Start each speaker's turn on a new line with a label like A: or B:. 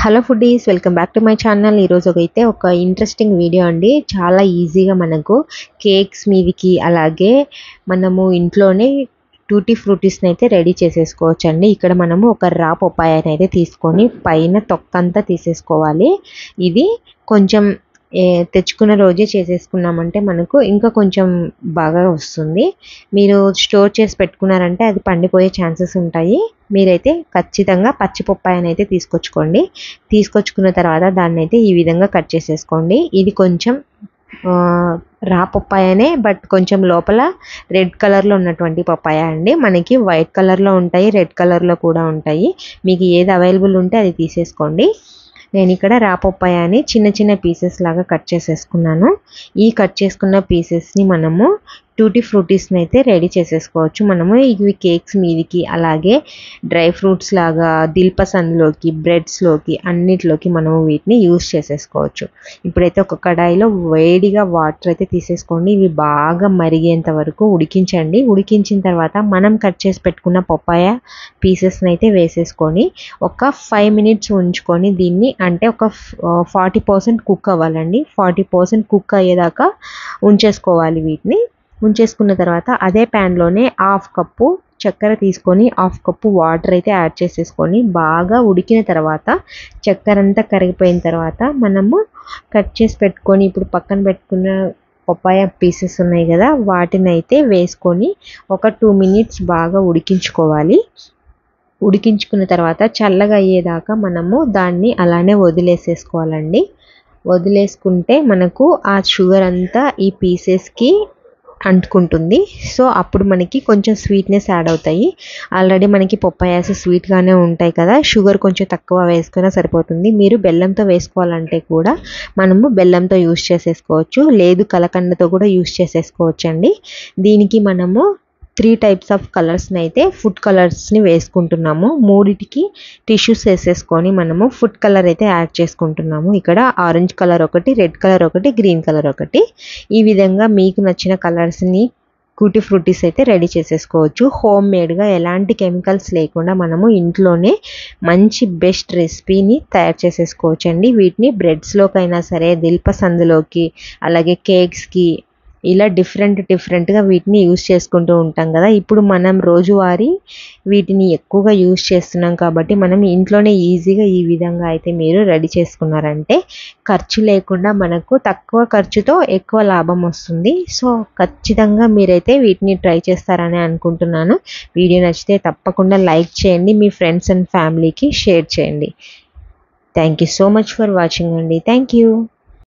A: Hello foodies, welcome back to my channel. ఈరోజు అయితే ఒక ఇంట్రెస్టింగ్ వీడియో అండి. చాలా ఈజీగా మనకు కేక్స్ మీదికి అలాగే మనము ఇంట్లోనే టూటీ ఫ్రూటీస్ని అయితే రెడీ చేసేసుకోవచ్చండి. ఇక్కడ మనము ఒక రా పపాయాని అయితే తీసుకొని పైన తొక్కంతా తీసేసుకోవాలి. ఇది కొంచెం తెచ్చుకున్న రోజే చేసేసుకున్నామంటే మనకు ఇంకా కొంచెం బాగా వస్తుంది. మీరు స్టోర్ చేసి పెట్టుకున్నారంటే అది పండిపోయే ఛాన్సెస్ ఉంటాయి. మీరైతే ఖచ్చితంగా పచ్చి పప్పాయని అయితే తీసుకొచ్చుకున్న తర్వాత దాన్ని అయితే ఈ విధంగా కట్ చేసేసుకోండి. ఇది కొంచెం రా పప్పాయనే, బట్ కొంచెం లోపల రెడ్ కలర్లో ఉన్నటువంటి పప్పాయ అండి. మనకి వైట్ కలర్లో ఉంటాయి, రెడ్ కలర్లో కూడా ఉంటాయి. మీకు ఏది అవైలబుల్ ఉంటే అది తీసేసుకోండి. నేను ఇక్కడ రా పప్పాయని చిన్న చిన్న పీసెస్ లాగా కట్ చేసేసుకున్నాను. ఈ కట్ చేసుకున్న పీసెస్ని మనము టూటీ ఫ్రూటీస్ని అయితే రెడీ చేసేసుకోవచ్చు. మనము ఇవి కేక్స్ మీదికి అలాగే డ్రై ఫ్రూట్స్ లాగా దిల్పసంద్లోకి, బ్రెడ్స్లోకి అన్నిట్లోకి మనము వీటిని యూస్ చేసేసుకోవచ్చు. ఇప్పుడైతే ఒక కడాయిలో వేడిగా వాటర్ అయితే తీసేసుకోండి. ఇవి బాగా మరిగేంత వరకు ఉడికించండి. ఉడికించిన తర్వాత మనం కట్ చేసి పెట్టుకున్న పప్పాయ పీసెస్ని అయితే వేసేసుకొని ఒక 5 మినిట్స్ ఉంచుకొని దీన్ని, అంటే ఒక 40% కుక్ అవ్వాలండి. 40% కుక్ అయ్యేదాకా ఉంచేసుకోవాలి. వీటిని ఉంచేసుకున్న తర్వాత అదే ప్యాన్లోనే 1/2 కప్పు చక్కెర తీసుకొని 1/2 కప్పు వాటర్ అయితే యాడ్ చేసేసుకొని బాగా ఉడికిన తర్వాత చక్కెర అంతా కరిగిపోయిన తర్వాత మనము కట్ చేసి పెట్టుకొని ఇప్పుడు పక్కన పెట్టుకున్న పప్పాయ పీసెస్ ఉన్నాయి కదా, వాటిని అయితే వేసుకొని ఒక 2 మినిట్స్ బాగా ఉడికించుకోవాలి. ఉడికించుకున్న తర్వాత చల్లగా అయ్యేదాకా మనము దాన్ని అలానే వదిలేసేసుకోవాలండి. వదిలేసుకుంటే మనకు ఆ షుగర్ అంతా ఈ పీసెస్కి అంటుకుంటుంది. సో అప్పుడు మనకి కొంచెం స్వీట్నెస్ యాడ్ అవుతాయి. ఆల్రెడీ మనకి పప్పాయాస్ స్వీట్గానే ఉంటాయి కదా, షుగర్ కొంచెం తక్కువ వేసుకున్నా సరిపోతుంది. మీరు బెల్లంతో వేసుకోవాలంటే కూడా మనము బెల్లంతో యూస్ చేసేసుకోవచ్చు, లేదు కలకండతో కూడా యూస్ చేసేసుకోవచ్చు అండి. దీనికి మనము 3 టైప్స్ ఆఫ్ కలర్స్ని అయితే ఫుడ్ కలర్స్ని వేసుకుంటున్నాము. 3టికి టిష్యూస్ వేసేసుకొని మనము ఫుడ్ కలర్ అయితే యాడ్ చేసుకుంటున్నాము. ఇక్కడ ఆరెంజ్ కలర్ ఒకటి, రెడ్ కలర్ ఒకటి, గ్రీన్ కలర్ ఒకటి. ఈ విధంగా మీకు నచ్చిన కలర్స్ని టూటీ ఫ్రూటీస్ అయితే రెడీ చేసేసుకోవచ్చు. హోమ్ మేడ్గా ఎలాంటి కెమికల్స్ లేకుండా మనము ఇంట్లోనే మంచి బెస్ట్ రెసిపీని తయారు చేసేసుకోవచ్చు అండి. వీటిని బ్రెడ్స్లోకైనా సరే, దిల్పసందులోకి అలాగే కేక్స్కి ఇలా డిఫరెంట్గా వీటిని యూస్ చేసుకుంటూ ఉంటాం కదా. ఇప్పుడు మనం రోజువారీ వీటిని ఎక్కువగా యూస్ చేస్తున్నాం కాబట్టి మనం ఇంట్లోనే ఈజీగా ఈ విధంగా అయితే మీరు రెడీ చేసుకున్నారంటే ఖర్చు లేకుండా మనకు తక్కువ ఖర్చుతో ఎక్కువ లాభం వస్తుంది. సో ఖచ్చితంగా మీరైతే వీటిని ట్రై చేస్తారని అనుకుంటున్నాను. వీడియో నచ్చితే తప్పకుండా లైక్ చేయండి, మీ ఫ్రెండ్స్ అండ్ ఫ్యామిలీకి షేర్ చేయండి. Thank you so much for watching అండి. Thank you.